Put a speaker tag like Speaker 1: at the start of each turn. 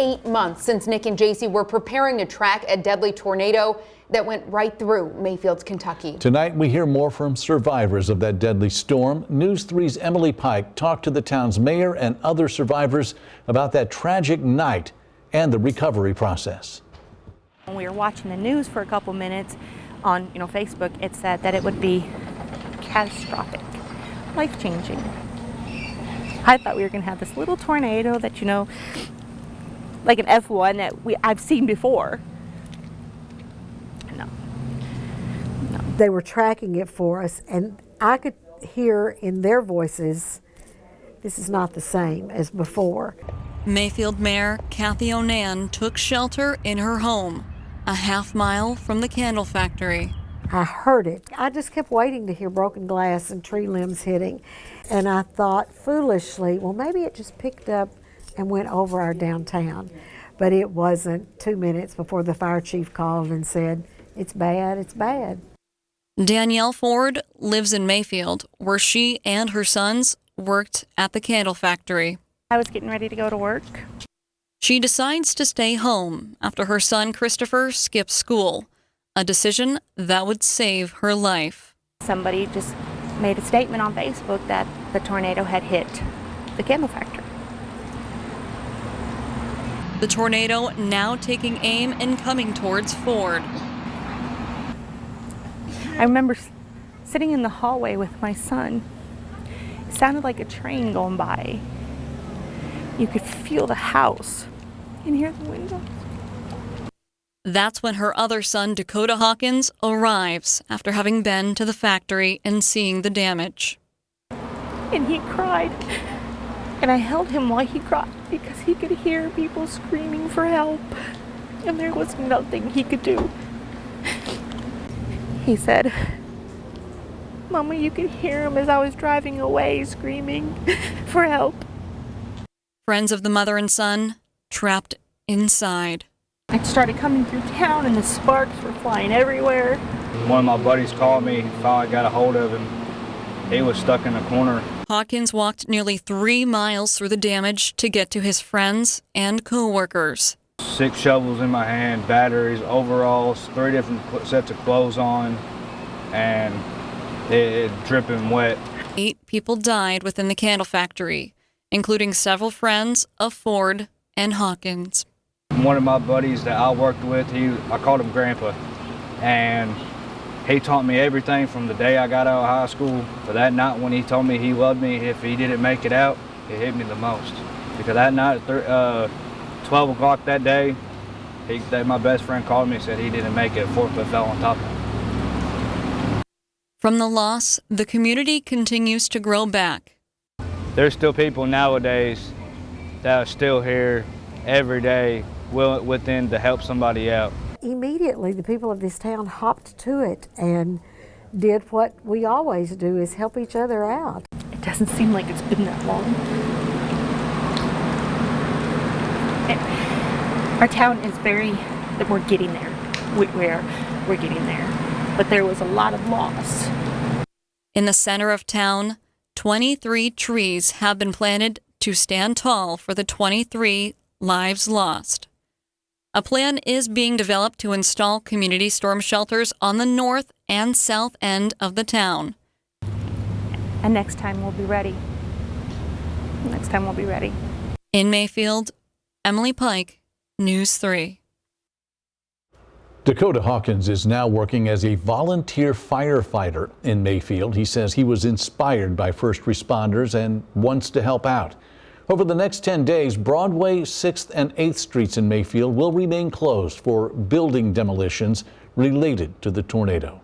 Speaker 1: 8 months since Nick and JC were preparing to track a deadly tornado that went right through Mayfield, Kentucky.
Speaker 2: Tonight, we hear more from survivors of that deadly storm. News 3's Emily Pike talked to the town's mayor and other survivors about that tragic night and the recovery process.
Speaker 3: When we were watching the news for a couple minutes on Facebook, it said that it would be catastrophic, life-changing. I thought we were going to have this little tornado that, like an F1 that I've seen before. No.
Speaker 4: They were tracking it for us, and I could hear in their voices, this is not the same as before.
Speaker 5: Mayfield Mayor Kathy Onan took shelter in her home, a half-mile from the candle factory.
Speaker 4: I heard it. I just kept waiting to hear broken glass and tree limbs hitting, and I thought foolishly, well, maybe it just picked up and went over our downtown. But it wasn't 2 minutes before the fire chief called and said, it's bad, it's bad.
Speaker 5: Danielle Ford lives in Mayfield, where she and her sons worked at the candle factory.
Speaker 3: I was getting ready to go to work.
Speaker 5: She decides to stay home after her son Christopher skips school, a decision that would save her life.
Speaker 3: Somebody just made a statement on Facebook that the tornado had hit the candle factory.
Speaker 5: The tornado now taking aim and coming towards Ford.
Speaker 3: I remember sitting in the hallway with my son. It sounded like a train going by. You could feel the house and hear the windows.
Speaker 5: That's when her other son, Dakota Hawkins, arrives after having been to the factory and seeing the damage.
Speaker 3: And he cried. And I held him while he cried because he could hear people screaming for help. And there was nothing he could do. He said, Mama, you could hear him as I was driving away screaming for help.
Speaker 5: Friends of the mother and son trapped inside.
Speaker 3: I started coming through town and the sparks were flying everywhere.
Speaker 6: One of my buddies called me, finally got a hold of him. He was stuck in a corner.
Speaker 5: Hawkins walked nearly 3 miles through the damage to get to his friends and co-workers.
Speaker 6: 6 shovels in my hand, batteries, overalls, 3 different sets of clothes on, and it dripping wet.
Speaker 5: 8 people died within the candle factory, including several friends of Ford and Hawkins.
Speaker 6: One of my buddies that I worked with, I called him Grandpa, and he taught me everything from the day I got out of high school to that night when he told me he loved me. If he didn't make it out, it hit me the most. Because that night, 12 o'clock that day, my best friend called me and said he didn't make it. A forklift fell on top of him.
Speaker 5: From the loss, the community continues to grow back.
Speaker 6: There's still people nowadays that are still here every day within to help somebody out.
Speaker 4: Immediately, the people of this town hopped to it and did what we always do, is help each other out.
Speaker 3: It doesn't seem like it's been that long. Our town is we're getting there. We're getting there. But there was a lot of loss.
Speaker 5: In the center of town, 23 trees have been planted to stand tall for the 23 lives lost. A plan is being developed to install community storm shelters on the north and south end of the town.
Speaker 3: And next time we'll be ready.
Speaker 5: In Mayfield, Emily Pike, News 3.
Speaker 2: Dakota Hawkins is now working as a volunteer firefighter in Mayfield. He says he was inspired by first responders and wants to help out. Over the next 10 days, Broadway, 6th and 8th Streets in Mayfield will remain closed for building demolitions related to the tornado.